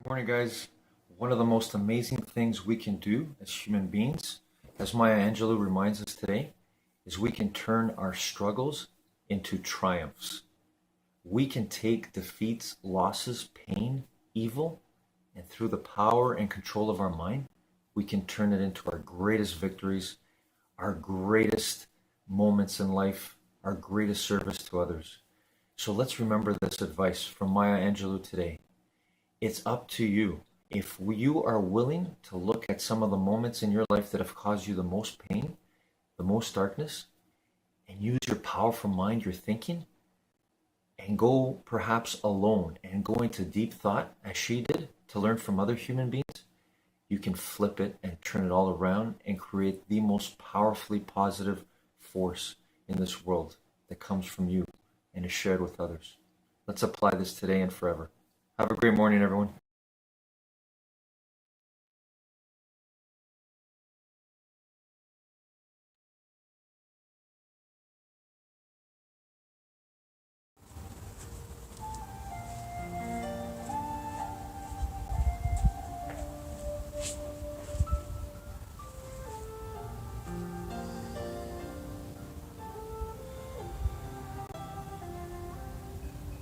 Good morning, guys. One of the most amazing things we can do as human beings, as Maya Angelou reminds us today, is we can turn our struggles into triumphs. We can take defeats, losses, pain, evil, and through the power and control of our mind, we can turn it into our greatest victories, our greatest moments in life, our greatest service to others. So let's remember this advice from Maya Angelou today. It's up to you. If you are willing to look at some of the moments in your life that have caused you the most pain, the most darkness, and use your powerful mind, your thinking, and go perhaps alone and go into deep thought as she did to learn from other human beings, you can flip it and turn it all around and create the most powerfully positive force in this world that comes from you and is shared with others. Let's apply this today and forever. Have a great morning, everyone.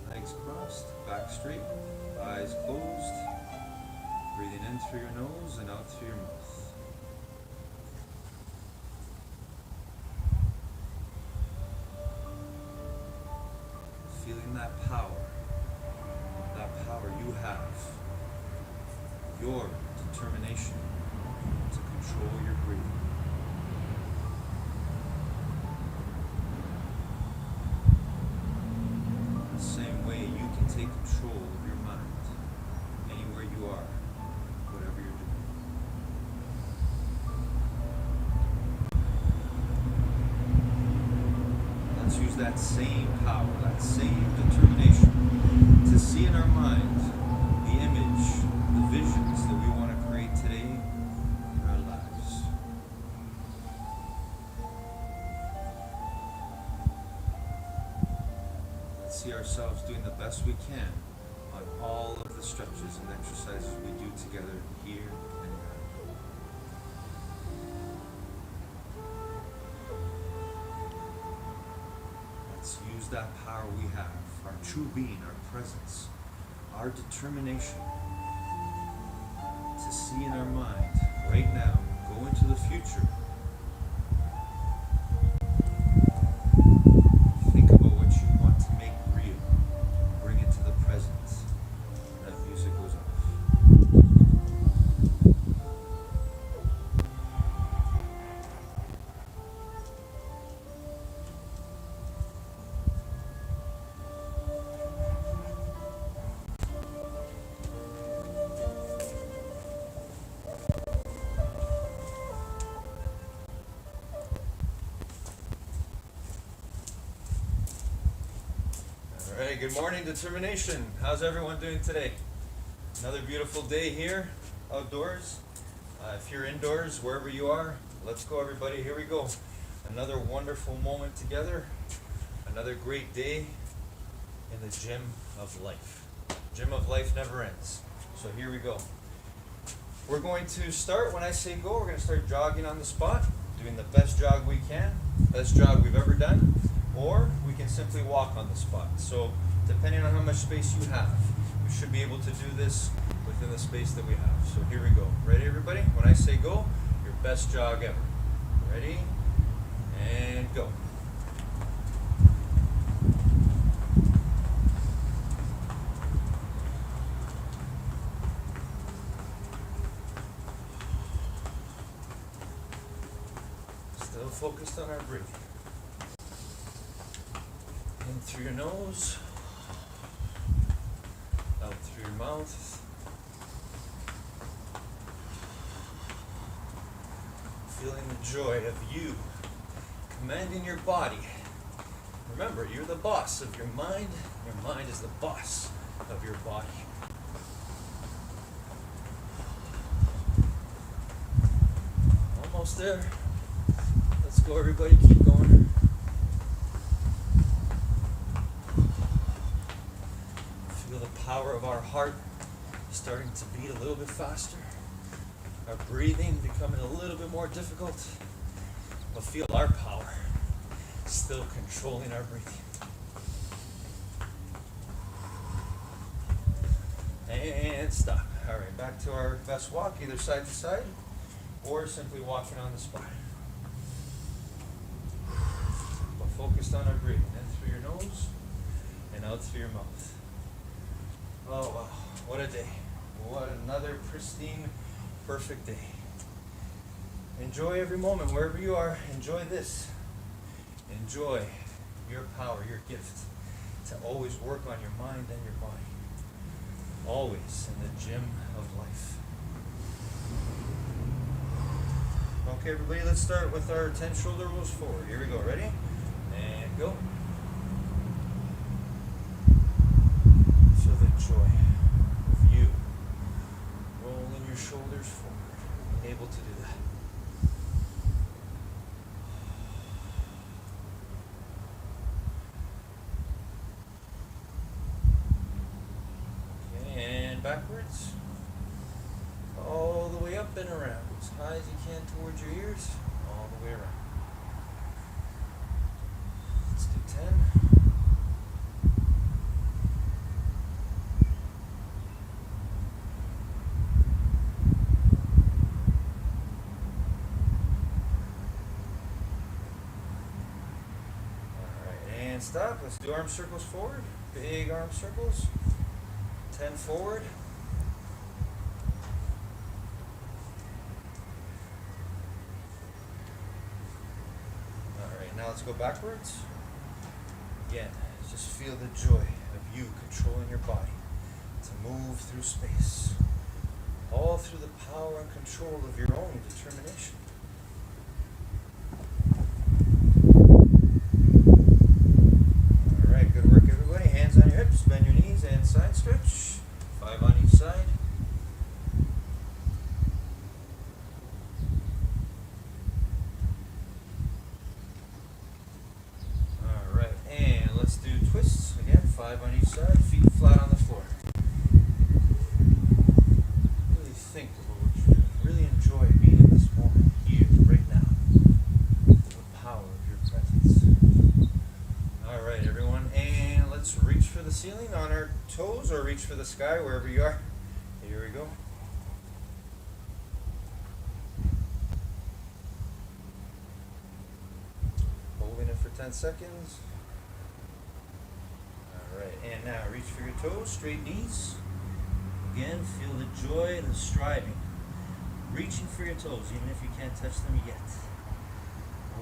Legs crossed, back straight, eyes closed, breathing in through your nose and out through your mouth. Feeling that power you have, your determination to control your breathing. The same way you can take control of your mind anywhere you are, whatever you're doing. Let's use that same power, that same determination to see in our mind the image, the visions that we want to create today in our lives. Let's see ourselves doing the best we can on all of the stretches and exercises we do together here and now. Let's use that power we have, our true being, our presence, our determination to see in our mind right now, go into the future. Think about what you want to make real. Bring it to the present. That music goes off. All right, good morning, determination. How's everyone doing today? Another beautiful day here, outdoors. If you're indoors, wherever you are, let's go, everybody. Here we go. Another wonderful moment together. Another great day in the gym of life. Gym of life never ends. So here we go. We're going to start when I say go. We're going to start jogging on the spot, doing the best jog we can, best jog we've ever done, or we can simply walk on the spot. So depending on how much space you have, we should be able to do this within the space that we have. So here we go. Ready, everybody? When I say go, your best jog ever. Ready? And go. Still focused on our breathing. In through your nose, out through your mouth. Feeling the joy of you commanding your body. Remember, you're the boss of your mind. Your mind is the boss of your body. Almost there. Let's go, everybody. Keep going. Feel the power of our heart starting to beat a little bit faster. Our breathing becoming a little bit more difficult. But feel our power still controlling our breathing. And stop. All right, back to our best walk, either side to side or simply walking on the spot. But focused on our breathing, in through your nose and out through your mouth. Oh wow, what a day. What another pristine, perfect day. Enjoy every moment wherever you are. Enjoy this. Enjoy your power, your gift to always work on your mind and your body. Always in the gym of life. Okay, everybody, let's start with our 10 shoulder rolls forward. Here we go. Ready? And go. Feel the joy of you rolling your shoulders forward. Able to do that. Backwards, all the way up and around, as high as you can towards your ears, all the way around. Let's do 10. All right, and stop. Let's do arm circles forward, big arm circles. 10 forward. All right, now let's go backwards. Again, just feel the joy of you controlling your body to move through space, all through the power and control of your own determination. All right, good work, everybody. Hands on your hips, bend your knees, and side stretch. 5 on each side. All right, and let's do twists again. 5 on each side, feet flat on the floor. Really think about what you're doing. Really enjoy being in this moment, here, right now. The power of your presence. All right, everyone, and let's reach for the ceiling on our toes or reach for the sky wherever you are. Here we go. Holding it for 10 seconds. All right, and now reach for your toes, straight knees. Again, feel the joy and the striving. Reaching for your toes, even if you can't touch them yet.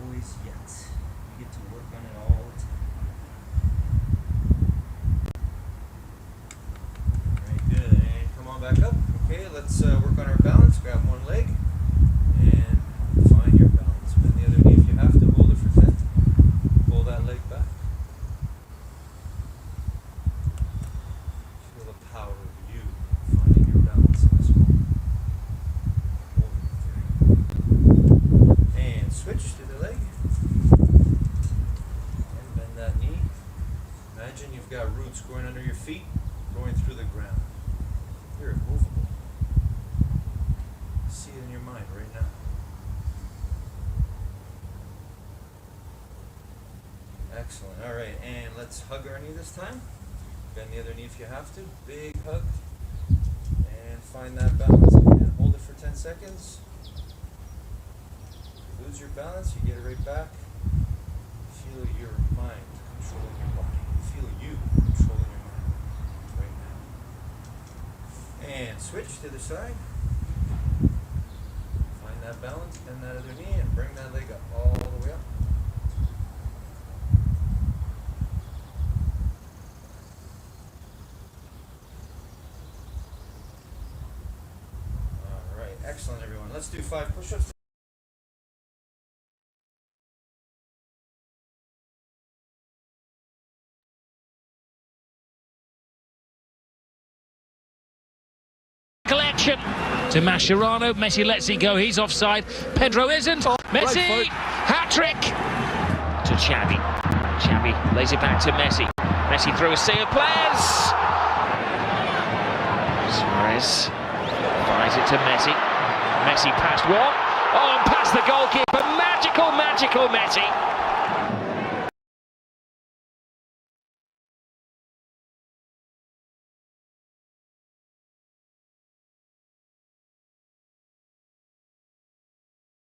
Always yet. You get to work on it all the time. Back up. Okay, let's work on our balance. Grab one leg and find your balance. Bend the other knee if you have to. Hold it for 10. Pull that leg back. Feel the power of you finding your balance in this moment. Hold it there. And switch to the leg. And bend that knee. Imagine you've got roots growing under your feet, going through the ground. You're immovable. See it in your mind right now. Excellent. All right, and let's hug our knee this time. Bend the other knee if you have to. Big hug. And find that balance again. Hold it for 10 seconds. Lose your balance, you get it right back. Feel your mind controlling your body. Feel you controlling your mind right now. And switch to the side. Find that balance, bend that other knee, and bring that leg up, all the way up. All right, excellent, everyone. Let's do 5 push-ups. Collection to Mascherano. Messi lets it go. He's offside. Pedro isn't. Messi, hat-trick to Xavi. Xavi lays it back to Messi. Messi through a sea of players. Sorry. Perez fires it to Messi. Messi past one. Oh, and past the goalkeeper. Magical, magical Messi.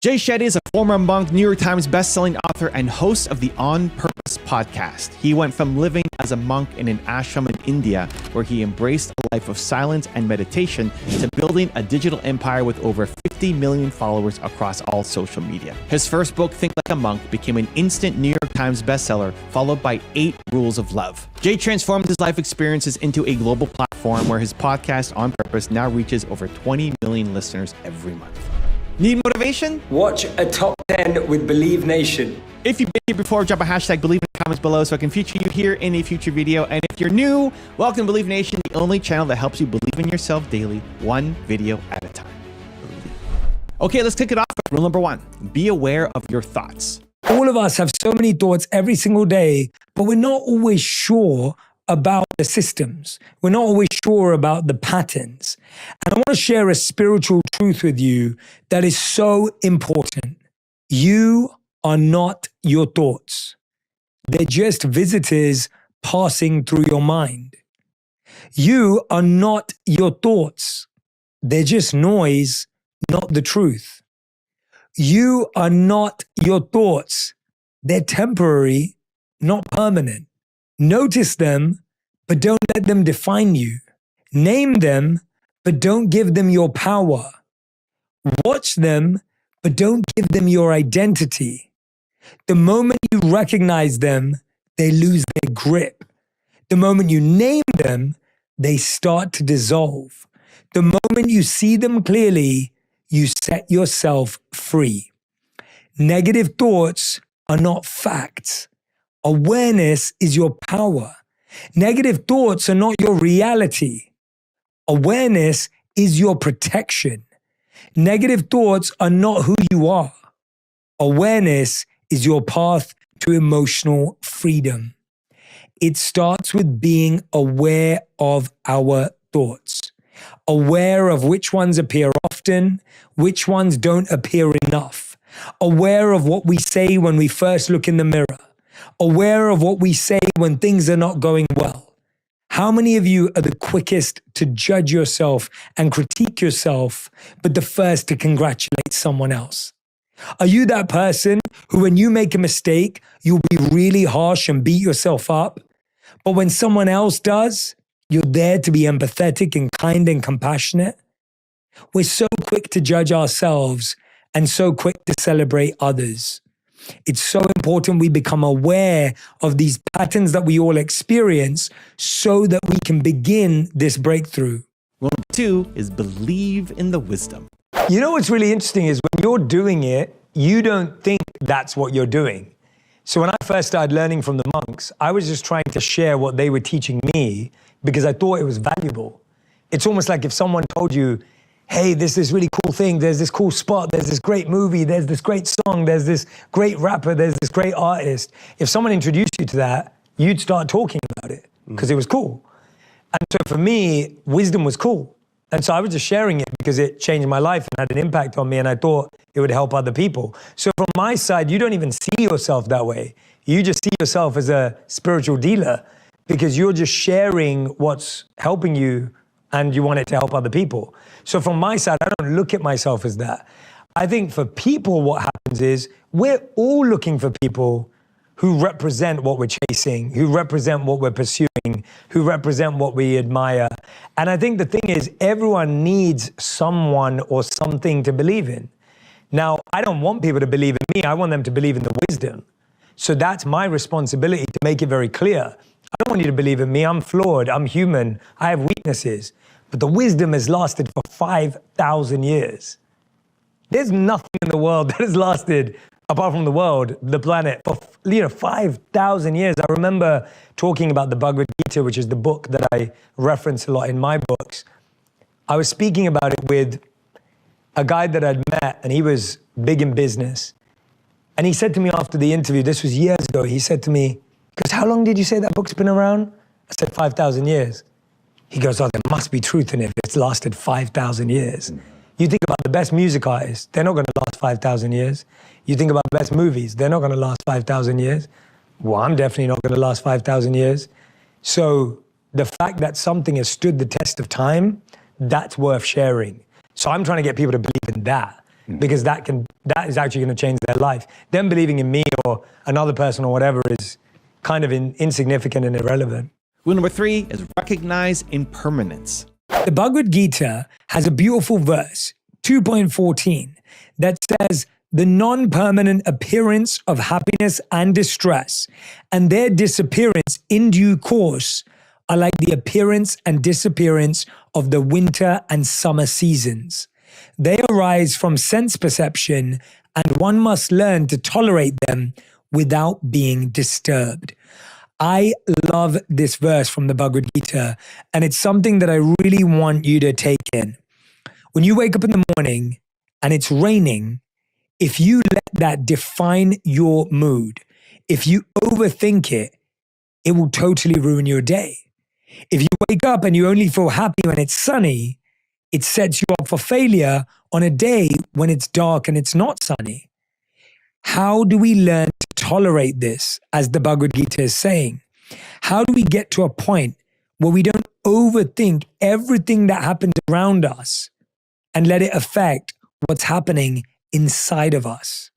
Shetty is a former monk, New York Times bestselling author, and host of the On Purpose podcast. He went from living as a monk in an ashram in India, where he embraced a life of silence and meditation, to building a digital empire with over 50 million followers across all social media. His first book, Think Like a Monk, became an instant New York Times bestseller, followed by 8 Rules of Love. Jay transformed his life experiences into a global platform where his podcast, On Purpose, now reaches over 20 million listeners every month. Need motivation? Watch a top 10 with Believe Nation. If you've been here before, drop a hashtag Believe in the comments below so I can feature you here in a future video. And if you're new, welcome to Believe Nation, the only channel that helps you believe in yourself daily, one video at a time. Okay, let's kick it off with rule number 1. Be aware of your thoughts. All of us have so many thoughts every single day, but we're not always sure about the systems. We're not always sure about the patterns. And I want to share a spiritual truth with you that is so important. You are not your thoughts. They're just visitors passing through your mind. You are not your thoughts. They're just noise, not the truth. You are not your thoughts. They're temporary, not permanent. Notice them, but don't let them define you. Name them, but don't give them your power. Watch them, but don't give them your identity. The moment you recognize them, they lose their grip. The moment you name them, they start to dissolve. The moment you see them clearly, you set yourself free. Negative thoughts are not facts. Awareness is your power. Negative thoughts are not your reality. Awareness is your protection. Negative thoughts are not who you are. Awareness is your path to emotional freedom. It starts with being aware of our thoughts. Aware of which ones appear often, which ones don't appear enough. Aware of what we say when we first look in the mirror. Aware of what we say when things are not going well. How many of you are the quickest to judge yourself and critique yourself, but the first to congratulate someone else? Are you that person who, when you make a mistake, you'll be really harsh and beat yourself up? But when someone else does, you're there to be empathetic and kind and compassionate? We're so quick to judge ourselves and so quick to celebrate others. It's so important we become aware of these patterns that we all experience so that we can begin this breakthrough. Rule number 2 is believe in the wisdom. You know what's really interesting is when you're doing it, you don't think that's what you're doing. So when I first started learning from the monks, I was just trying to share what they were teaching me because I thought it was valuable. It's almost like if someone told you, hey, there's this really cool thing, there's this cool spot, there's this great movie, there's this great song, there's this great rapper, there's this great artist. If someone introduced you to that, you'd start talking about it because it was cool. And so for me, wisdom was cool. And so I was just sharing it because it changed my life and had an impact on me, and I thought it would help other people. So from my side, you don't even see yourself that way. You just see yourself as a spiritual dealer because you're just sharing what's helping you and you want it to help other people. So from my side, I don't look at myself as that. I think for people, what happens is we're all looking for people who represent what we're chasing, who represent what we're pursuing, who represent what we admire. And I think the thing is, everyone needs someone or something to believe in. Now, I don't want people to believe in me. I want them to believe in the wisdom. So that's my responsibility to make it very clear. I don't want you to believe in me. I'm flawed. I'm human. I have weaknesses. But the wisdom has lasted for 5,000 years. There's nothing in the world that has lasted, apart from the world, the planet, for 5,000 years. I remember talking about the Bhagavad Gita, which is the book that I reference a lot in my books. I was speaking about it with a guy that I'd met, and he was big in business. And he said to me after the interview, this was years ago, he said to me, because how long did you say that book's been around? I said 5,000 years. He goes, oh, there must be truth in it if it's lasted 5,000 years. You think about the best music artists, they're not going to last 5,000 years. You think about the best movies, they're not going to last 5,000 years. Well, I'm definitely not going to last 5,000 years. So the fact that something has stood the test of time, that's worth sharing. So I'm trying to get people to believe in that, because that is actually going to change their life. Them believing in me or another person or whatever is kind of insignificant and irrelevant. Rule number 3 is recognize impermanence. The Bhagavad Gita has a beautiful verse, 2.14, that says, the non-permanent appearance of happiness and distress and their disappearance in due course are like the appearance and disappearance of the winter and summer seasons. They arise from sense perception, and one must learn to tolerate them without being disturbed. I love this verse from the Bhagavad Gita, and it's something that I really want you to take in. When you wake up in the morning and it's raining, if you let that define your mood, if you overthink it, it will totally ruin your day. If you wake up and you only feel happy when it's sunny, it sets you up for failure on a day when it's dark and it's not sunny. How do we learn to tolerate this, as the Bhagavad Gita is saying? How do we get to a point where we don't overthink everything that happens around us and let it affect what's happening inside of us?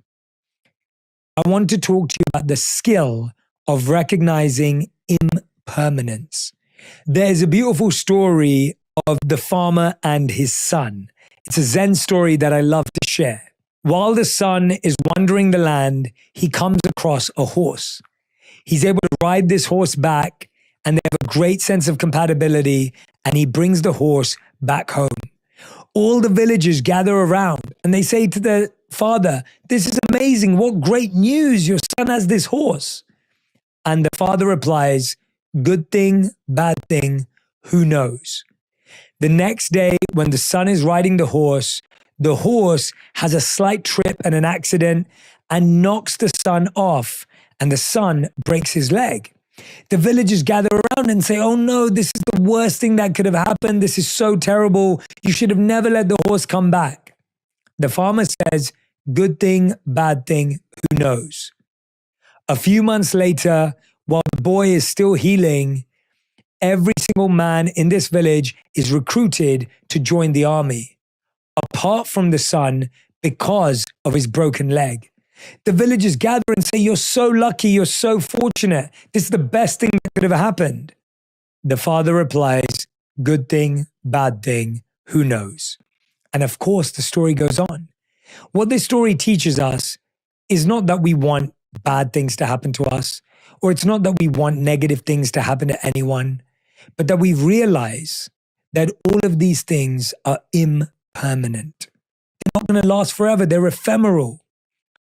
I want to talk to you about the skill of recognizing impermanence. There's a beautiful story of the farmer and his son. It's a Zen story that I love to share. While the son is wandering the land, he comes across a horse. He's able to ride this horse back, and they have a great sense of compatibility, and he brings the horse back home. All the villagers gather around, and they say to the father, "This is amazing. What great news. Your son has this horse." And the father replies, "Good thing, bad thing, who knows?" The next day, when the son is riding the horse has a slight trip and an accident and knocks the son off, and the son breaks his leg. The villagers gather around and say, "Oh no, this is the worst thing that could have happened. This is so terrible. You should have never let the horse come back." The farmer says, "Good thing, bad thing, who knows?" A few months later, while the boy is still healing, every single man in this village is recruited to join the army, apart from the son, because of his broken leg. The villagers gather and say, "You're so lucky, you're so fortunate. This is the best thing that could have happened." The father replies, "Good thing, bad thing, who knows?" And of course, the story goes on. What this story teaches us is not that we want bad things to happen to us, or it's not that we want negative things to happen to anyone, but that we realize that all of these things are impermanent. They're not going to last forever. They're ephemeral.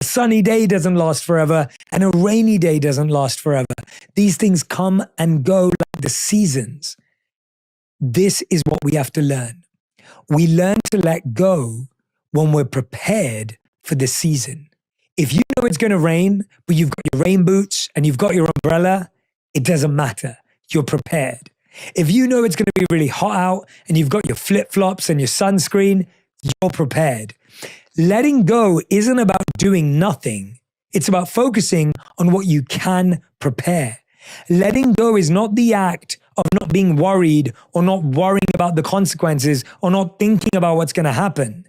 A sunny day doesn't last forever, and a rainy day doesn't last forever. These things come and go like the seasons. This is what we have to learn. We learn to let go when we're prepared for the season. If you know it's going to rain, but you've got your rain boots and you've got your umbrella, it doesn't matter. You're prepared. If you know it's going to be really hot out and you've got your flip-flops and your sunscreen, you're prepared. Letting go isn't about doing nothing. It's about focusing on what you can prepare. Letting go is not the act of not being worried or not worrying about the consequences or not thinking about what's going to happen.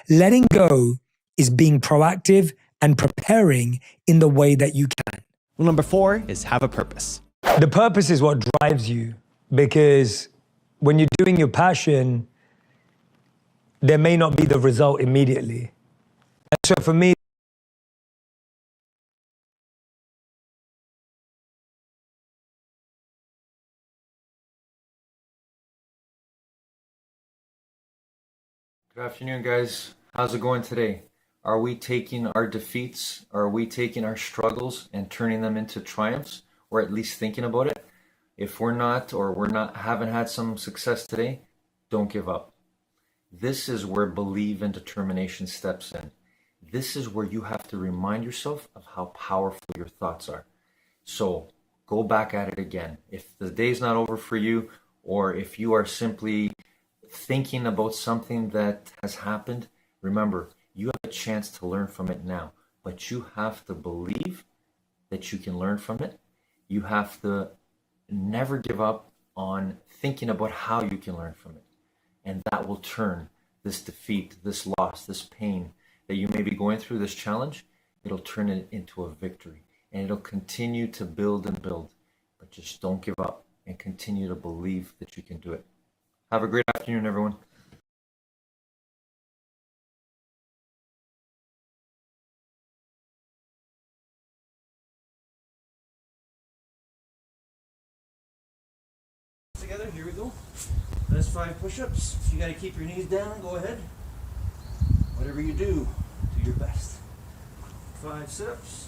Letting go is being proactive and preparing in the way that you can. Rule number 4 is have a purpose. The purpose is what drives you, because when you're doing your passion, there may not be the result immediately. And so for me, Good afternoon, guys. How's it going today? Are we taking our defeats, are we taking our struggles and turning them into triumphs, or at least thinking about it? If we're not, or haven't had some success today, don't give up. This is where belief and determination steps in. This is where you have to remind yourself of how powerful your thoughts are. So go back at it again. If the day's not over for you, or if you are simply thinking about something that has happened, remember, you have a chance to learn from it now, but you have to believe that you can learn from it. You have to never give up on thinking about how you can learn from it. And that will turn this defeat, this loss, this pain that you may be going through, this challenge, it'll turn it into a victory. And it'll continue to build and build. But just don't give up and continue to believe that you can do it. Have a great afternoon, everyone. Together, here we go. That's 5 push-ups. If you got to keep your knees down, go ahead. Whatever you do your best. 5 sit-ups.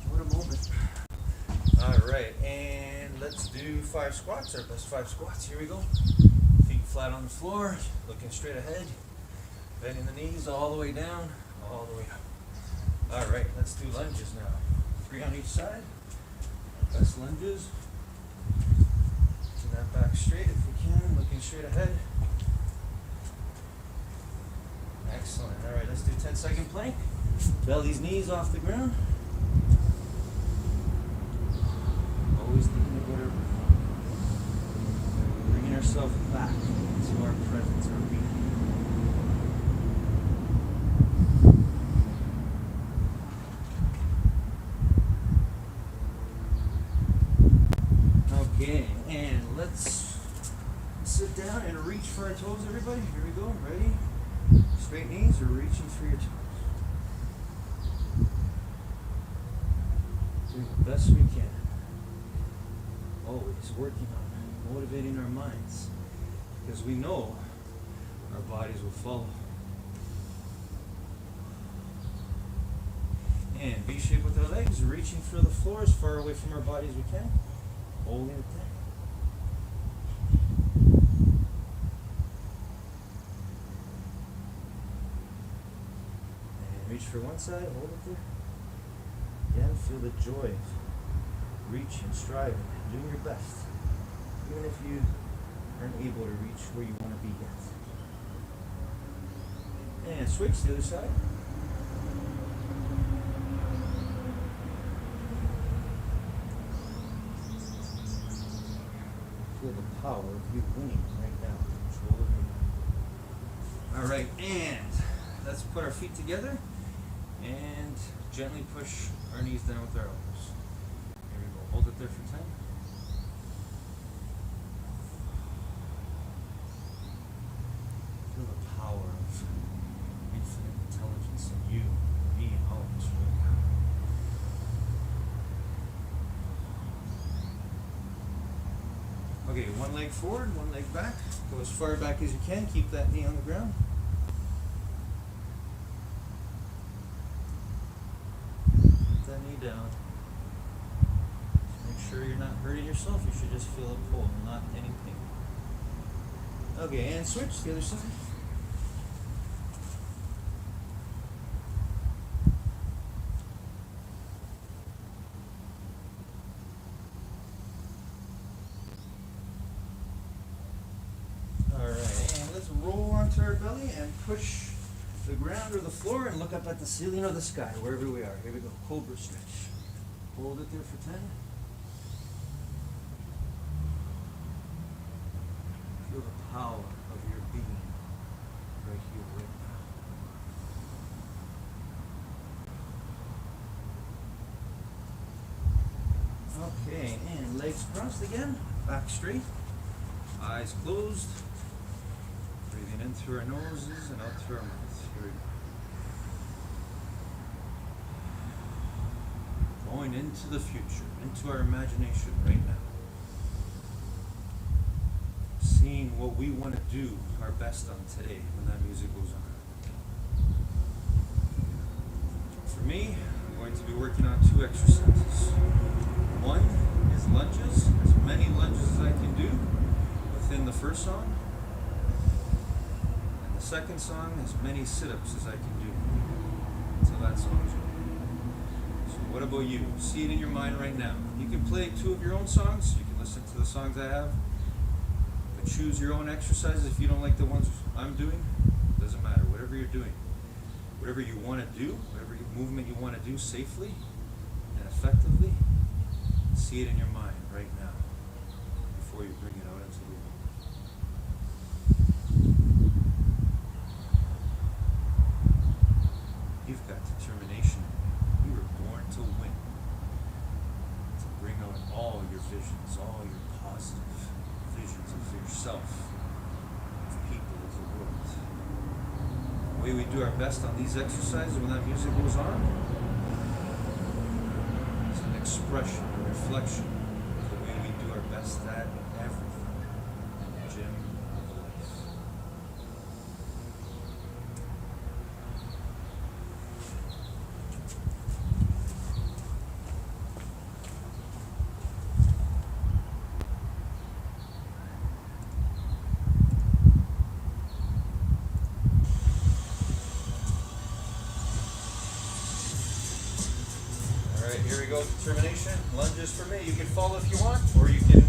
What a moment. All right, and let's do 5 squats, our best 5 squats. Here we go. Feet flat on the floor, looking straight ahead. Bending the knees all the way down, all the way up. All right, let's do lunges now. 3 on each side. Best lunges. Keep that back straight if we can, looking straight ahead. Excellent. All right, let's do 10-second plank. Belly's knees off the ground. Always thinking about our breath. Bringing ourselves back to our presence, our being. Okay, and let's sit down and reach for our toes, everybody. Here we go. Ready? Straight knees or reaching for your toes. Doing the best we can. Always working on motivating our minds, because we know our bodies will follow. And V shape with our legs, reaching for the floor as far away from our body as we can. Holding it there. And reach for one side, hold it there. Again, feel the joy of reaching, striving, doing your best. Even if you aren't able to reach where you want to be yet. And switch to the other side. Feel the power of you winning right now. Control of your mind. All right, and let's put our feet together and gently push our knees down with our elbows. Here we go. Hold it there for 10. Feel the power of infinite intelligence in you, me, and all of us right now. Okay, one leg forward, one leg back. Go as far back as you can. Keep that knee on the ground. Put that knee down. Just make sure you're not hurting yourself. You should just feel a pull, not any pain. Okay, and switch to the other side. Roll onto our belly and push the ground or the floor and look up at the ceiling or the sky, wherever we are. Here we go, cobra stretch. Hold it there for 10. Feel the power of your being right here, right now. Okay, and legs crossed again, back straight, eyes closed. Breathing in through our noses and out through our mouths. Here we go. Going into the future, into our imagination right now. Seeing what we want to do our best on today when that music goes on. For me, I'm going to be working on 2 exercises. One is lunges, as many lunges as I can do within the first song. second song as many sit-ups as I can do until that song's over. So what about you? See it in your mind right now. You can play 2 of your own songs. You can listen to the songs I have. But choose your own exercises. If you don't like the ones I'm doing, doesn't matter. Whatever you're doing, whatever you want to do, whatever movement you want to do safely and effectively, see it in your mind right now before you bring it out into the world. You've got determination. You were born to win. To bring out all your visions, all your positive visions of yourself, of people, of the world. The way we do our best on these exercises when that music goes on is an expression, a reflection of the way we do our best at everything in the gym of life. Alright, here we go. Determination. Lunges for me. You can fall if you want, or you can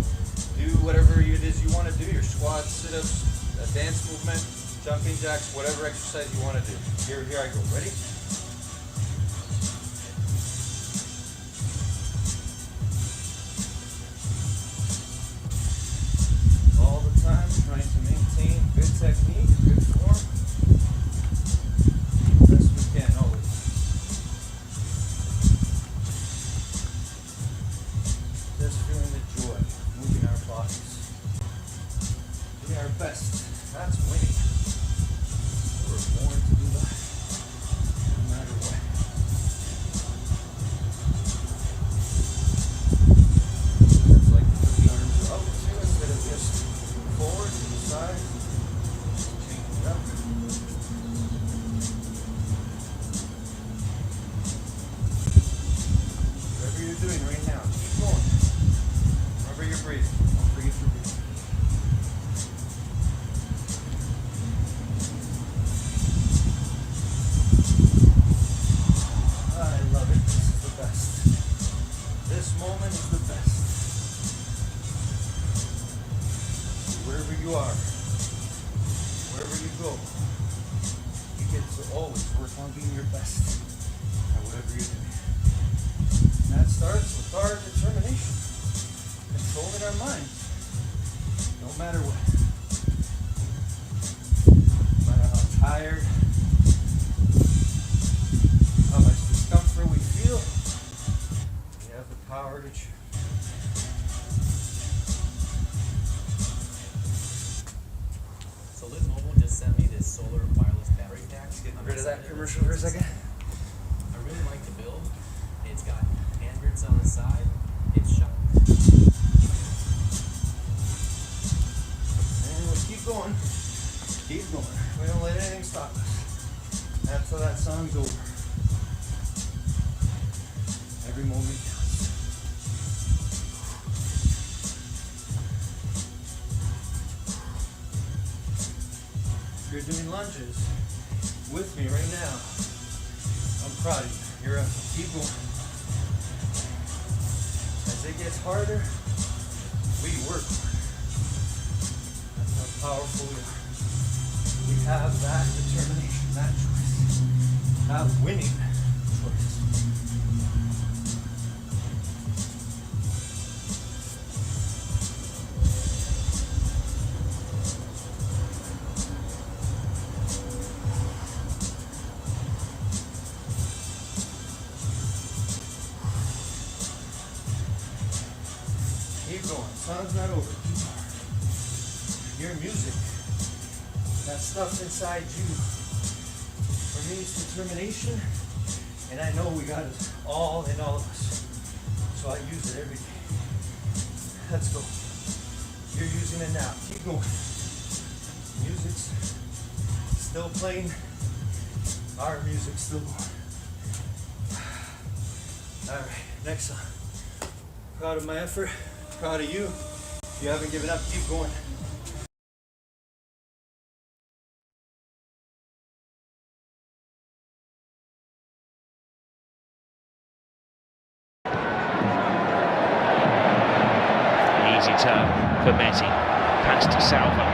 do whatever it is you want to do. Your squats, sit-ups, a dance movement, jumping jacks, whatever exercise you want to do. Here I go. Ready? All the time, trying to maintain good technique, good form. Best we can, always. Just feeling the joy, moving our bodies, doing our best. That's winning. We're born to do that, no matter what. It's like to put the arms out too, instead of just forward to the side. Change it up. Whatever you're doing right now, keep going. Remember your breathing. Don't forget your breathing. I love it. This is the best. This moment is the best. Wherever you are, wherever you go, you get to always work on being your best at whatever you're doing. And that starts with our determination. Controlling our minds, no matter what. No matter how tired, how much discomfort we feel, we have the power to choose. So Live Mobile just sent me this solar wireless battery pack. Get I'm rid of that excited. commercial for a second. I really like the build. It's got hand grips on the side. It's sharp. And we'll keep going. Keep going. We don't let anything stop us. Until that song's over. Every moment counts. If you're doing lunges with me right now, I'm proud of you. You're up. Keep going. As it gets harder, we work harder. That's how powerful we are. We have that determination, that choice, that winning choice. Keep going. Song's not over. Keep hard. Your music, that stuff inside you. For me, it's determination, and I know we got it all in all of us. So I use it every day. Let's go. You're using it now. Keep going. Music's still playing. Our music's still going. All right, next song. Proud of my effort. Proud of you. If you haven't given up, keep going. easy turn for Messi. Pass to Salva.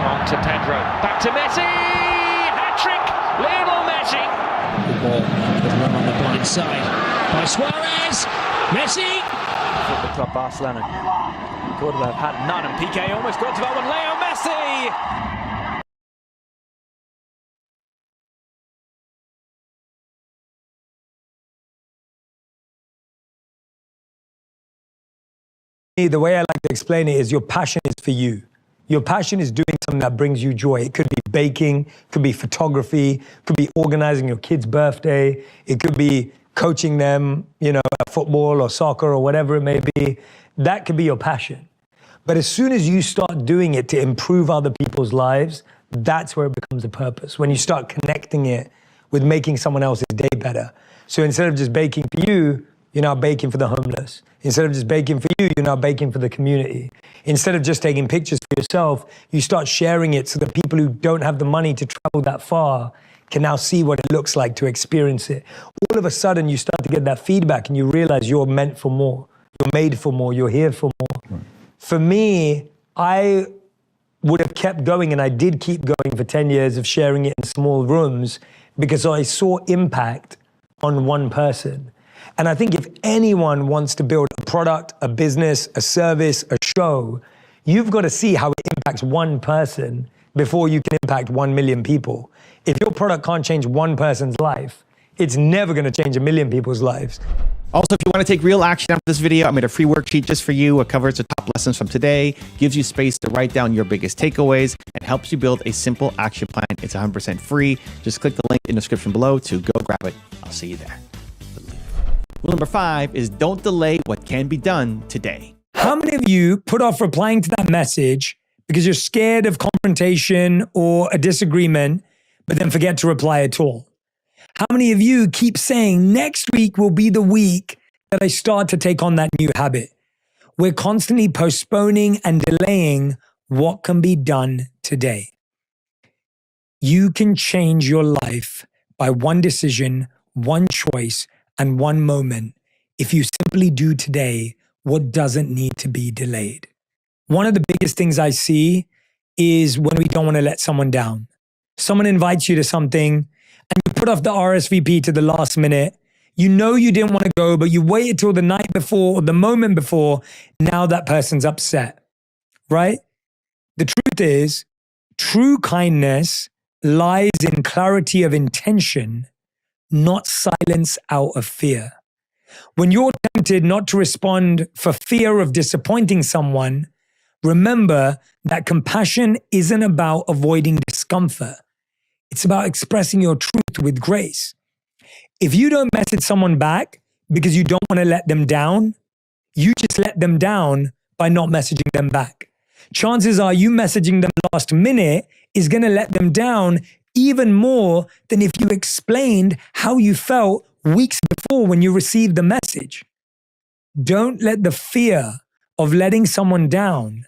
On to Pedro. Back to Messi! Hat-trick! Lionel Messi! The ball was run on the blind side by Suarez. Messi! Football Club Barcelona could have had none, and Piqué almost got to that one. Leo Messi! The way I like to explain it is your passion is for you. Your passion is doing something that brings you joy. It could be baking, could be photography, could be organizing your kid's birthday. It could be coaching them, at football or soccer or whatever it may be. That could be your passion. But as soon as you start doing it to improve other people's lives, that's where it becomes a purpose. When you start connecting it with making someone else's day better. So instead of just baking for you, you're now baking for the homeless. Instead of just baking for you, you're now baking for the community. Instead of just taking pictures for yourself, you start sharing it so that people who don't have the money to travel that far can now see what it looks like to experience it. All of a sudden, you start to get that feedback and you realize you're meant for more. You're made for more. You're here for more. For me, I would have kept going, and I did keep going for 10 years of sharing it in small rooms because I saw impact on one person. And I think if anyone wants to build a product, a business, a service, a show, you've got to see how it impacts one person before you can impact 1 million people. If your product can't change one person's life, it's never going to change 1 million people's lives. Also, if you want to take real action after this video, I made a free worksheet just for you. It covers the top lessons from today, gives you space to write down your biggest takeaways, and helps you build a simple action plan. It's 100% free. Just click the link in the description below to go grab it. I'll see you there. Rule number 5 is don't delay what can be done today. How many of you put off replying to that message because you're scared of confrontation or a disagreement, but then forget to reply at all? How many of you keep saying next week will be the week that I start to take on that new habit? We're constantly postponing and delaying what can be done today. You can change your life by one decision, one choice, and one moment if you simply do today what doesn't need to be delayed. One of the biggest things I see is when we don't want to let someone down. Someone invites you to something and you put off the RSVP to the last minute. You know you didn't want to go, but you waited till the night before or the moment before. Now that person's upset, right? The truth is, true kindness lies in clarity of intention, not silence out of fear. When you're tempted not to respond for fear of disappointing someone, remember that compassion isn't about avoiding discomfort. It's about expressing your truth with grace. If you don't message someone back because you don't want to let them down, you just let them down by not messaging them back. Chances are you messaging them last minute is going to let them down even more than if you explained how you felt weeks before when you received the message. Don't let the fear of letting someone down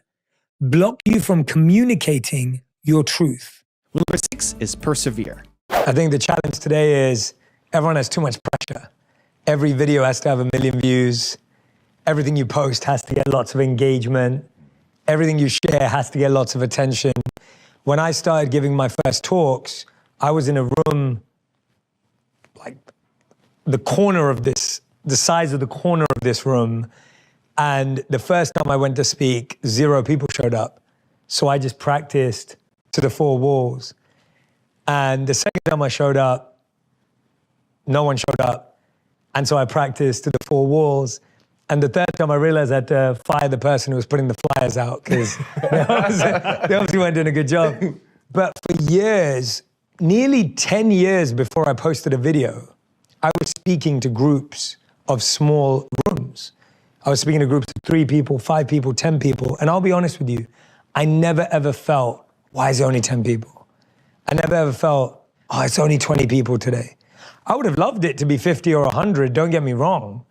block you from communicating your truth. Rule number 6 is persevere. I think the challenge today is everyone has too much pressure. Every video has to have 1 million views. Everything you post has to get lots of engagement. Everything you share has to get lots of attention. When I started giving my first talks, I was in a room like the size of the corner of this room. And the first time I went to speak, 0 people showed up. So I just practiced to the 4 walls. And the second time I showed up, no one showed up. And so I practiced to the 4 walls. And the third time I realized I had to fire the person who was putting the flyers out because they obviously weren't doing a good job. But for years, nearly 10 years before I posted a video, I was speaking to groups of small rooms. I was speaking to groups of 3 people, 5 people, 10 people. And I'll be honest with you, I never ever felt, why is it only 10 people? I never ever felt, oh, it's only 20 people today. I would have loved it to be 50 or 100, don't get me wrong.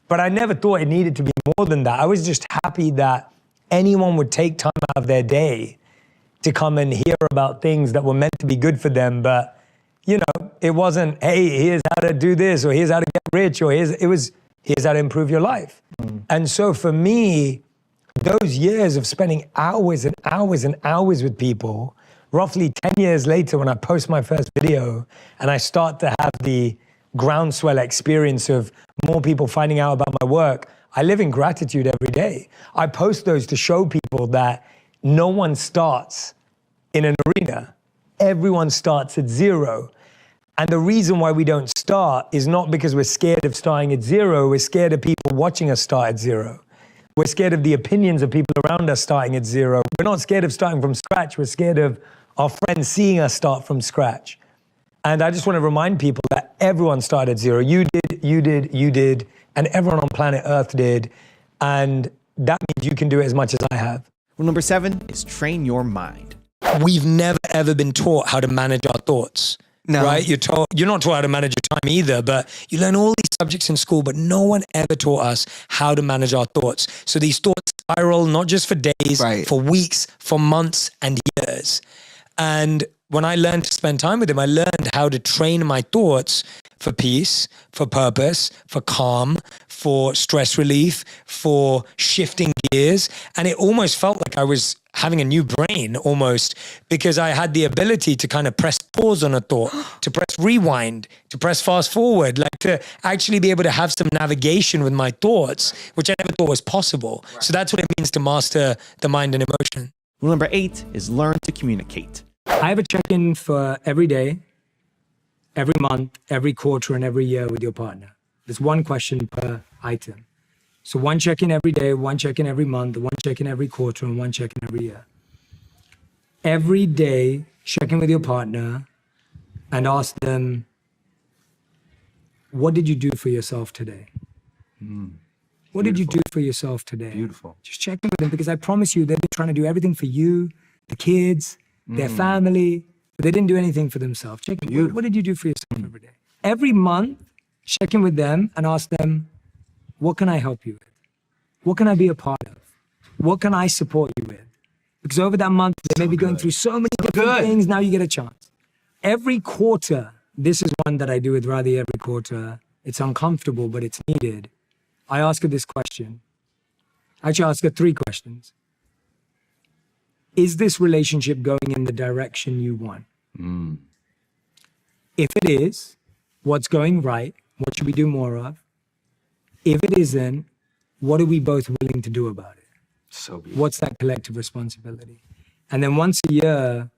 But I never thought it needed to be more than that. I was just happy that anyone would take time out of their day to come and hear about things that were meant to be good for them. But, it wasn't, hey, here's how to do this, or here's how to get rich, or here's how to improve your life. And so for me, those years of spending hours and hours and hours with people, roughly 10 years later when I post my first video and I start to have the groundswell experience of more people finding out about my work, I live in gratitude every day. I post those to show people that no one starts in an arena. Everyone starts at zero. And the reason why we don't start is not because we're scared of starting at zero. We're scared of people watching us start at zero. We're scared of the opinions of people around us starting at zero. We're not scared of starting from scratch. We're scared of our friends seeing us start from scratch. And I just want to remind people that everyone started at zero. You did, and everyone on planet Earth did. And that means you can do it as much as I have. Rule number 7 is train your mind. We've never ever been taught how to manage our thoughts. No. Right? You're not taught how to manage your time either, but you learn all these subjects in school, but no one ever taught us how to manage our thoughts. So these thoughts spiral not just for days, for weeks, for months and years. And when I learned to spend time with him, I learned how to train my thoughts for peace, for purpose, for calm, for stress relief, for shifting gears. And it almost felt like I was having a new brain almost, because I had the ability to kind of press pause on a thought, to press rewind, to press fast forward, like to actually be able to have some navigation with my thoughts, which I never thought was possible. Right. So that's what it means to master the mind and emotion. Rule number 8 is learn to communicate. I have a check-in for every day, every month, every quarter, and every year with your partner. There's one question per item. So one check-in every day, one check-in every month, one check-in every quarter, and one check-in every year. Every day, check in with your partner and ask them, what did you do for yourself today? What did you do for yourself today? Beautiful. Just check in with them, because I promise you, they've been trying to do everything for you, the kids, their family, but they didn't do anything for themselves. Check in. What did you do for yourself every day? Every month, check in with them and ask them, what can I help you with? What can I be a part of? What can I support you with? Because over that month, they may be going through so many different things. Now you get a chance. Every quarter, this is one that I do with Radhi every quarter. It's uncomfortable, but it's needed. I ask her this question. Actually, I ask her 3 questions. Is this relationship going in the direction you want? If it is, what's going right? What should we do more of? If it isn't, what are we both willing to do about it? So beautiful. What's that collective responsibility? And then once a year,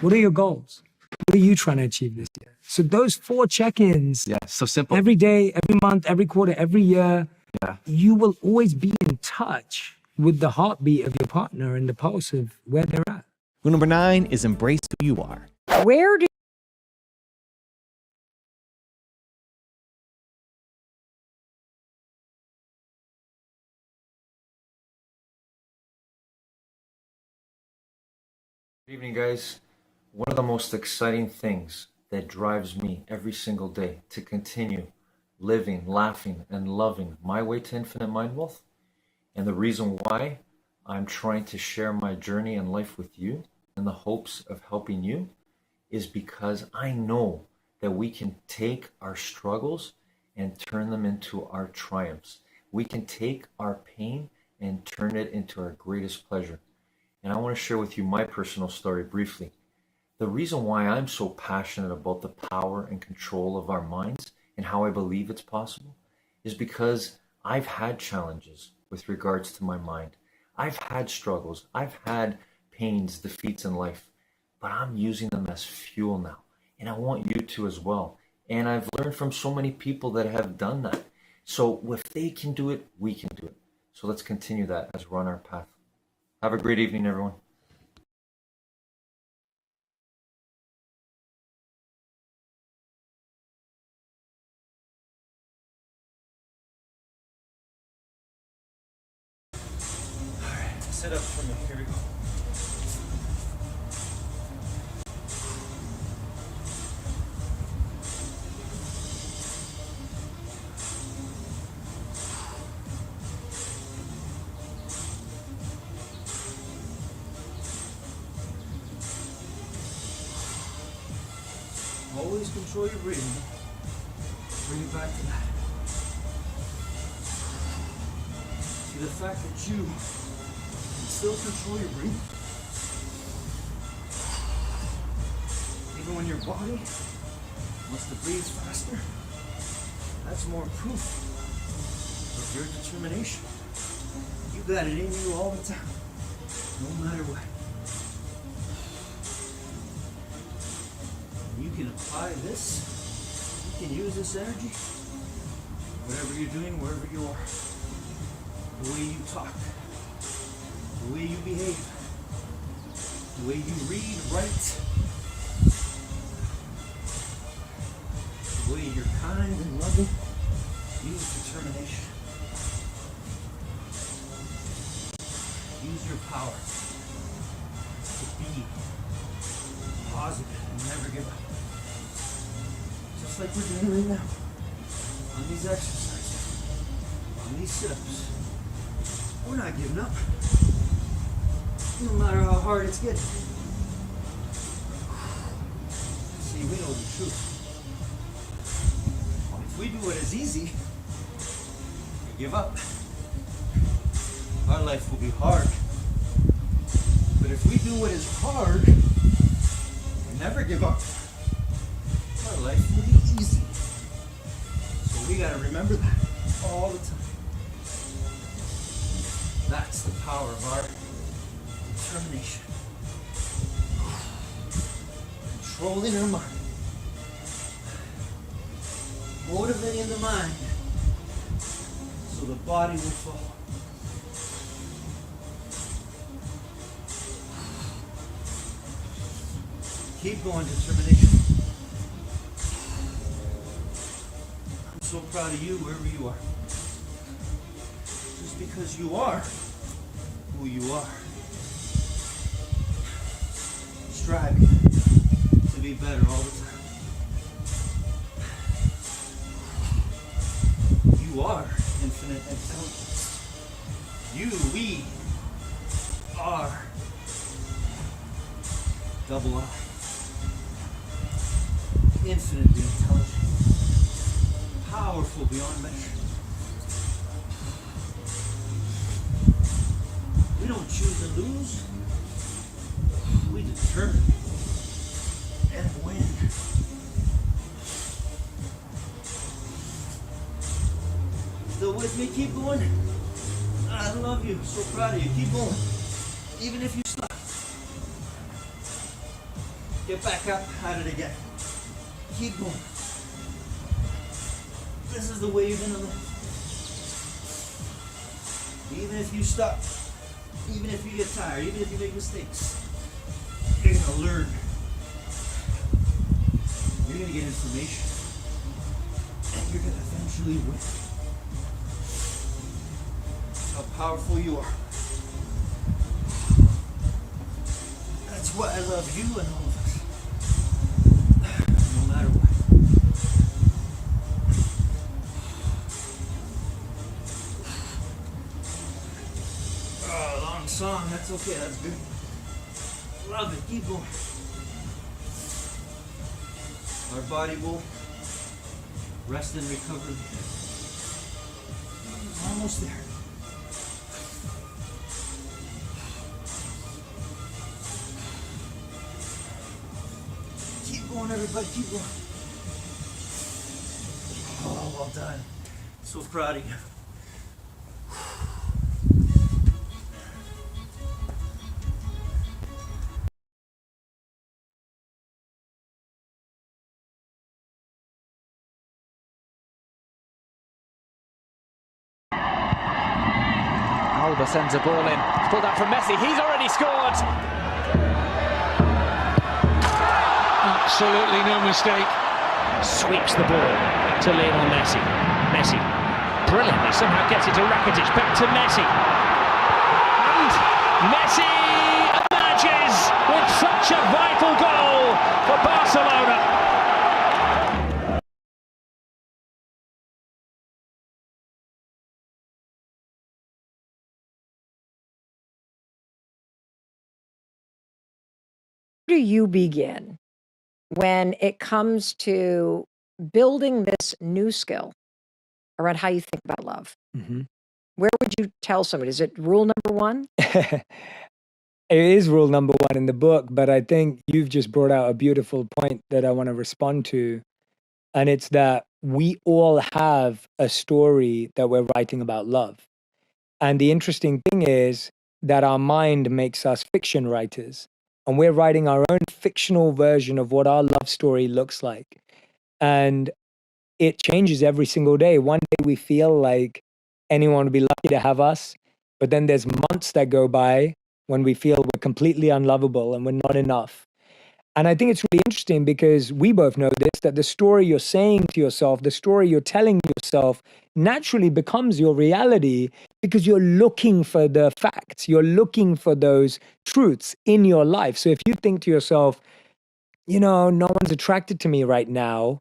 what are your goals? What are you trying to achieve this year? So those 4 check-ins. Yeah, so simple. Every day, every month, every quarter, every year, you will always be in touch with the heartbeat of your partner and the pulse of where they're at. Rule number 9 is embrace who you are. Where do Good evening, guys. One of the most exciting things that drives me every single day to continue living, laughing, and loving my way to infinite mind wealth, and the reason why I'm trying to share my journey in life with you in the hopes of helping you, is because I know that we can take our struggles and turn them into our triumphs. We can take our pain and turn it into our greatest pleasure. And I want to share with you my personal story briefly. The reason why I'm so passionate about the power and control of our minds and how I believe it's possible is because I've had challenges with regards to my mind. I've had struggles. I've had pains, defeats in life, but I'm using them as fuel now. And I want you to as well. And I've learned from so many people that have done that. So if they can do it, we can do it. So let's continue that as we're on our path. Have a great evening, everyone. All right, sit up for me. Here we go. Always control your breathing. Bring it back to that. the fact that you can still control your breathing. Even when your body wants to breathe faster, that's more proof of your determination. You got it in you all the time, no matter what. You can apply this, you can use this energy, whatever you're doing, wherever you are. The way you talk, the way you behave, the way you read, write, the way you're kind and loving. Use determination. Use your power to be positive and never give up. Just like we're doing right now. On these exercises, on these sit-ups. We're not giving up. No matter how hard it's getting. See, we know the truth. If we do what is easy, we give up. Our life will be hard. But if we do what is hard and never give up, our life will be easy. So we gotta remember that all the time. That's the power of our determination. Controlling our mind. Motivating the mind so the body will follow. Keep going, determination. I'm so proud of you wherever you are. Just because you are who you are. Striving to be better all the time. You are infinite intelligence. We are double I. Infinitely intelligent. Powerful beyond measure. We don't choose to lose. We determine and win. Still with me? Keep going. I love you. So proud of you. Keep going. Even if you stop. Get back up at it again. Keep going. This is the way you're gonna live. Even if you stop, even if you get tired, even if you make mistakes, you're gonna learn. You're gonna get information. And you're gonna eventually win. That's how powerful you are. That's why I love you and all of us. No matter what. Oh, long song. That's okay. That's good. Love it. Keep going. Our body will rest and recover. Almost there. Keep going, everybody. Keep going. Oh, well done. So proud of you. Alba sends a ball in. Pulled out from Messi. He's already scored. Absolutely no mistake. Sweeps the ball to Lionel Messi. Messi brilliantly somehow gets it to Rakitic. Back to Messi. And Messi emerges with such a vital goal for Barcelona. Do you begin when it comes to building this new skill around how you think about love? Where would you tell somebody? Is it rule number one? It is rule number one in the book, but I think you've just brought out a beautiful point that I want to respond to. And it's that we all have a story that we're writing about love. And the interesting thing is that our mind makes us fiction writers. And we're writing our own fictional version of what our love story looks like. And it changes every single day. One day we feel like anyone would be lucky to have us. But then there's months that go by when we feel we're completely unlovable and we're not enough. And I think it's really interesting because we both know this, that the story you're saying to yourself, the story you're telling yourself naturally becomes your reality because you're looking for the facts. You're looking for those truths in your life. So if you think to yourself, you know, no one's attracted to me right now,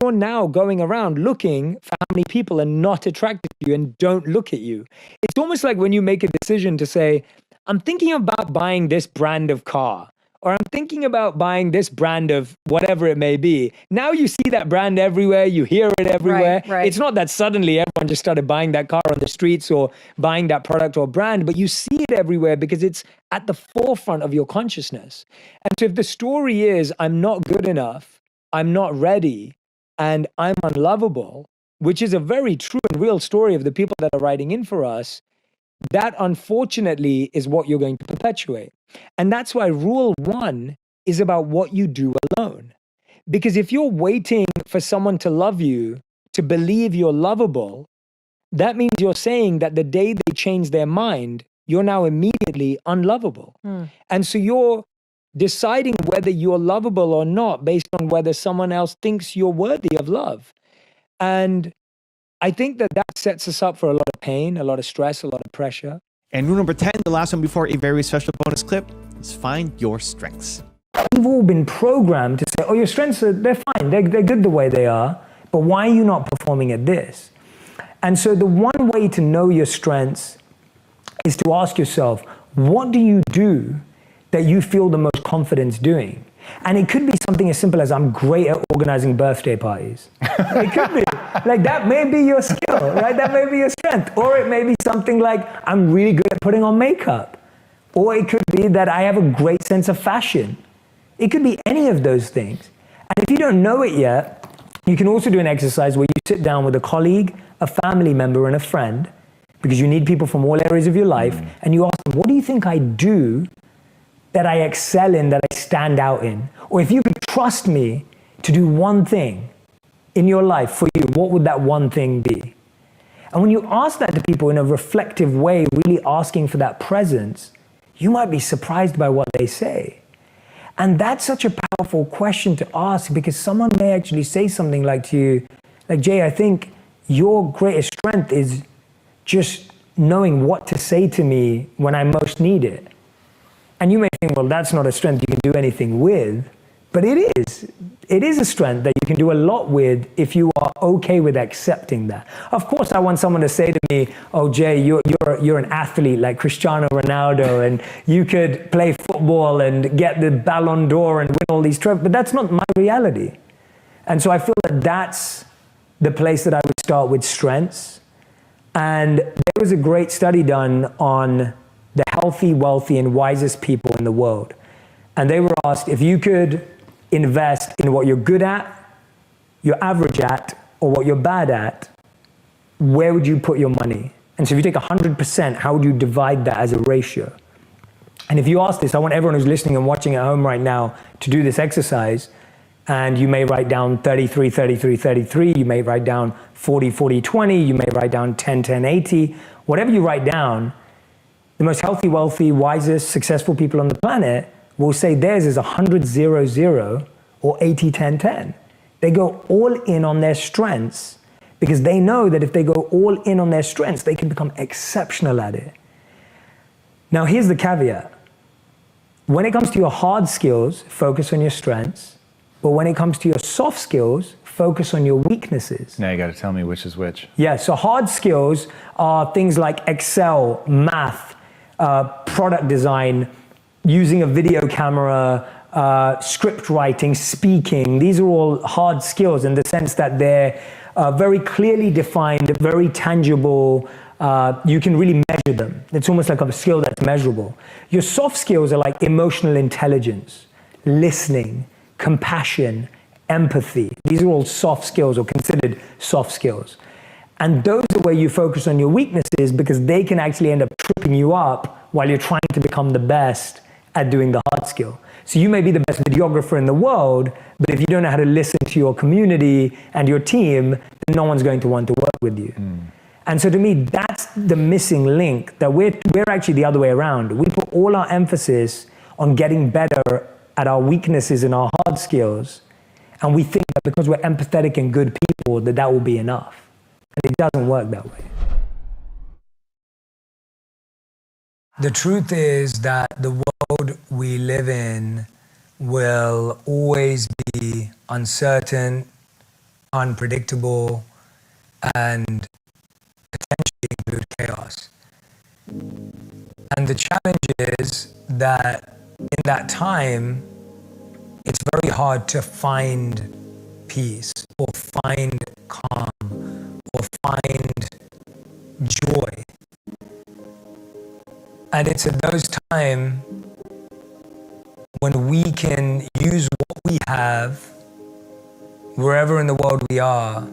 you're now going around looking for how many people are not attracted to you and don't look at you. It's almost like when you make a decision to say, I'm thinking about buying this brand of car, or I'm thinking about buying this brand of whatever it may be. Now you see that brand everywhere, you hear it everywhere. Right. It's not that suddenly everyone just started buying that car on the streets or buying that product or brand, but you see it everywhere because it's at the forefront of your consciousness. And so if the story is, I'm not good enough, I'm not ready, and I'm unlovable, which is a very true and real story of the people that are writing in for us, that unfortunately is what you're going to perpetuate. And that's why rule one is about what you do alone. Because if you're waiting for someone to love you, to believe you're lovable, that means you're saying that the day they change their mind, you're now immediately unlovable. And so you're deciding whether you're lovable or not based on whether someone else thinks you're worthy of love. And I think that that sets us up for a lot of pain, a lot of stress, a lot of pressure. And rule number 10, the last one before a very special bonus clip, is find your strengths. We've all been programmed to say, oh, your strengths, they're fine. They're good the way they are. But why are you not performing at this? And so the one way to know your strengths is to ask yourself, what do you do that you feel the most confidence doing? And it could be something as simple as I'm great at organizing birthday parties. It could be. Like that may be your skill, right? That may be your strength. Or it may be something like I'm really good at putting on makeup. Or it could be that I have a great sense of fashion. It could be any of those things. And if you don't know it yet, you can also do an exercise where you sit down with a colleague, a family member, and a friend, because you need people from all areas of your life, and you ask them, what do you think I do that I excel in, that I stand out in? Or if you could trust me to do one thing in your life for you, what would that one thing be? And when you ask that to people in a reflective way, really asking for that presence, you might be surprised by what they say. And that's such a powerful question to ask, because someone may actually say something like to you, like, Jay, I think your greatest strength is just knowing what to say to me when I most need it. And you may think, well, that's not a strength you can do anything with, but it is. It is a strength that you can do a lot with if you are okay with accepting that. Of course, I want someone to say to me, oh, Jay, you're an athlete like Cristiano Ronaldo, and you could play football and get the Ballon d'Or and win all these trophies, but that's not my reality. And so I feel that that's the place that I would start with strengths. And there was a great study done on the healthy, wealthy, and wisest people in the world. And they were asked, if you could invest in what you're good at, you're average at, or what you're bad at, where would you put your money? And so if you take 100%, how would you divide that as a ratio? And if you ask this, I want everyone who's listening and watching at home right now to do this exercise. And you may write down 33, 33, 33. You may write down 40, 40, 20. You may write down 10, 10, 80. Whatever you write down, the most healthy, wealthy, wisest, successful people on the planet will say theirs is 100, 0, 0 or 80, 10, 10. They go all in on their strengths because they know that if they go all in on their strengths, they can become exceptional at it. Now, here's the caveat. When it comes to your hard skills, focus on your strengths. But when it comes to your soft skills, focus on your weaknesses. Now you got to tell me which is which. Yeah, so hard skills are things like Excel, math, product design, using a video camera, script writing, speaking. These are all hard skills in the sense that they're very clearly defined, very tangible, You can really measure them. It's almost like a skill that's measurable. Your soft skills are like emotional intelligence, listening, compassion, empathy. These are all soft skills or considered soft skills. And those are where you focus on your weaknesses because they can actually end up tripping you up while you're trying to become the best at doing the hard skill. So you may be the best videographer in the world, but if you don't know how to listen to your community and your team, then no one's going to want to work with you. And so to me, that's the missing link, that we're actually the other way around. We put all our emphasis on getting better at our weaknesses and our hard skills, and we think that because we're empathetic and good people, that will be enough. And it doesn't work that way. The truth is that the world we live in will always be uncertain, unpredictable, and potentially include chaos. And the challenge is that in that time, it's very hard to find peace or find calm or find joy. And it's at those times when we can use what we have, wherever in the world we are,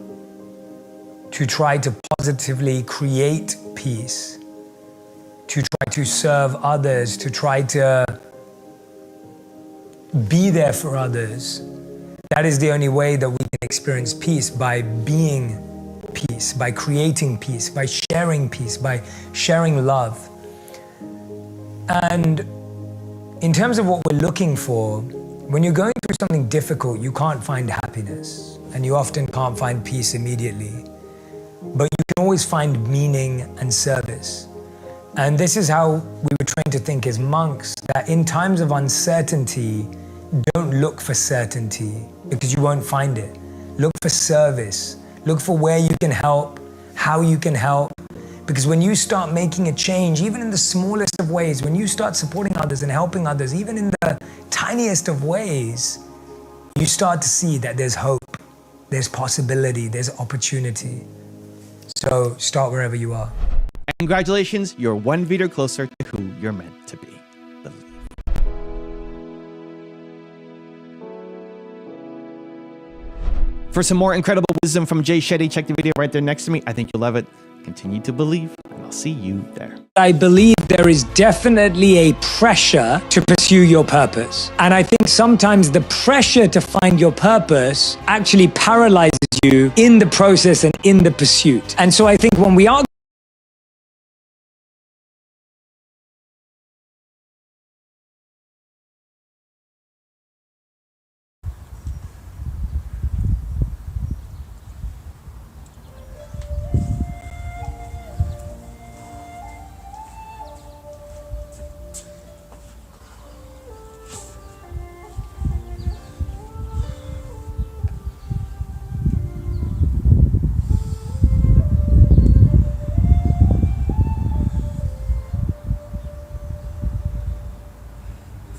to try to positively create peace, to try to serve others, to try to be there for others. That is the only way that we can experience peace, by being peace, by creating peace, by sharing love. And in terms of what we're looking for, when you're going through something difficult, you can't find happiness, and you often can't find peace immediately. But you can always find meaning and service. And this is how we were trained to think as monks, that in times of uncertainty, don't look for certainty, because you won't find it. Look for service. Look for where you can help, how you can help. Because when you start making a change, even in the smallest of ways, when you start supporting others and helping others, even in the tiniest of ways, you start to see that there's hope, there's possibility, there's opportunity. So start wherever you are. Congratulations, you're one video closer to who you're meant to be. For some more incredible wisdom from Jay Shetty, check the video right there next to me. I think you'll love it. Continue to believe, and I'll see you there. I believe there is definitely a pressure to pursue your purpose. And I think sometimes the pressure to find your purpose actually paralyzes you in the process and in the pursuit. And so I think when we are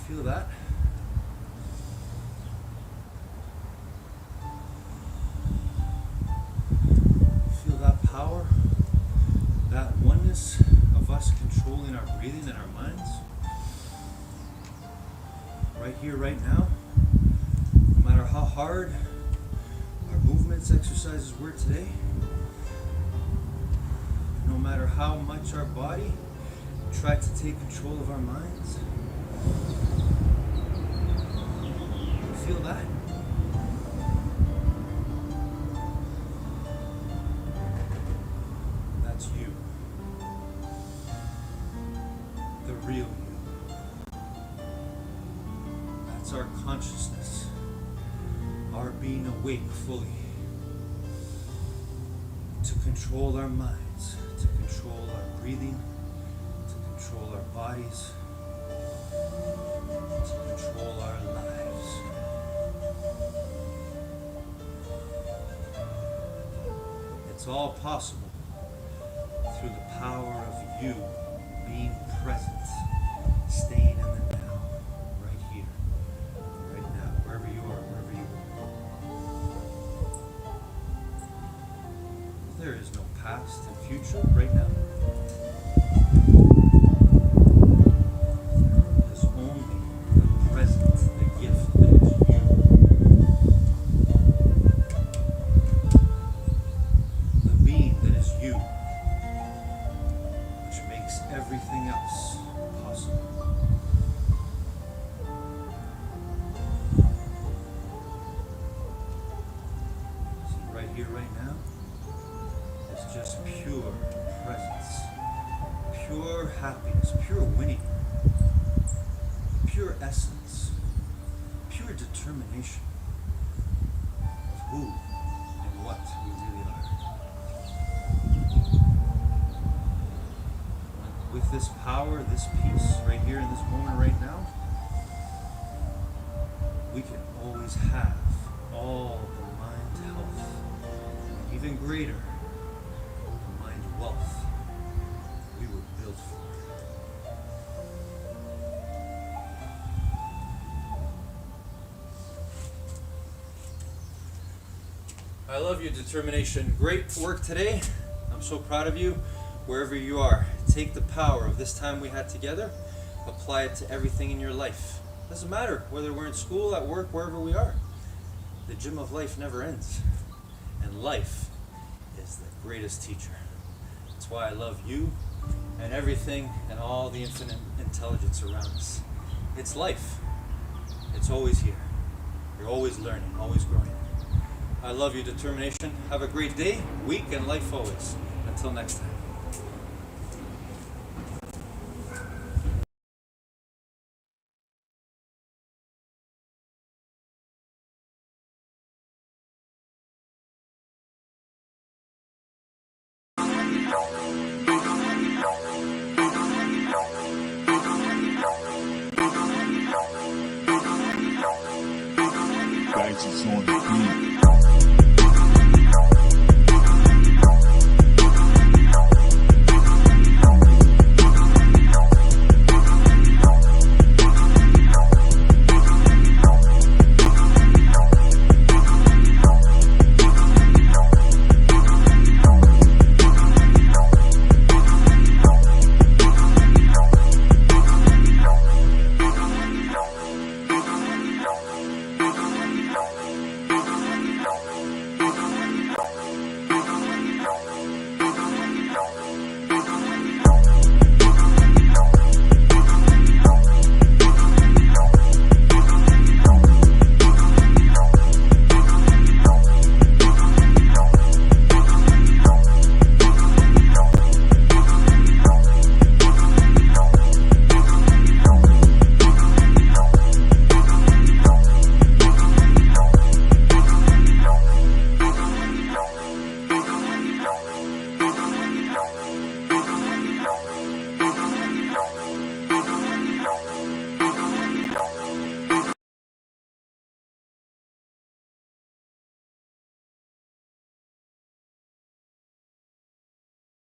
Feel that? Feel that power, that oneness of us controlling our breathing and our minds? Right here, right now, no matter how hard our movements, exercises were today, no matter how much our body tried to take control of our minds, feel that? That's you. The real you. That's our consciousness. Our being awake fully. To control our minds, to control our breathing, to control our bodies, to control our lives. It's all possible through the power of you being present, staying in the now, right here, right now, wherever you are, wherever you are. There is no past and future right now. happiness, pure winning, pure essence, pure determination of who and what we really are. With this power, this peace, right here in this moment, right now, we can always have all the mind health, and even greater, the mind wealth we were built for. I love your determination. Great work today. I'm so proud of you. Wherever you are, take the power of this time we had together, apply it to everything in your life. Doesn't matter whether we're in school, at work, wherever we are. The gym of life never ends. And life is the greatest teacher. That's why I love you and everything and all the infinite intelligence around us. It's life. It's always here. You're always learning, always growing. I love your determination. Have a great day, week, and life always. Until next time.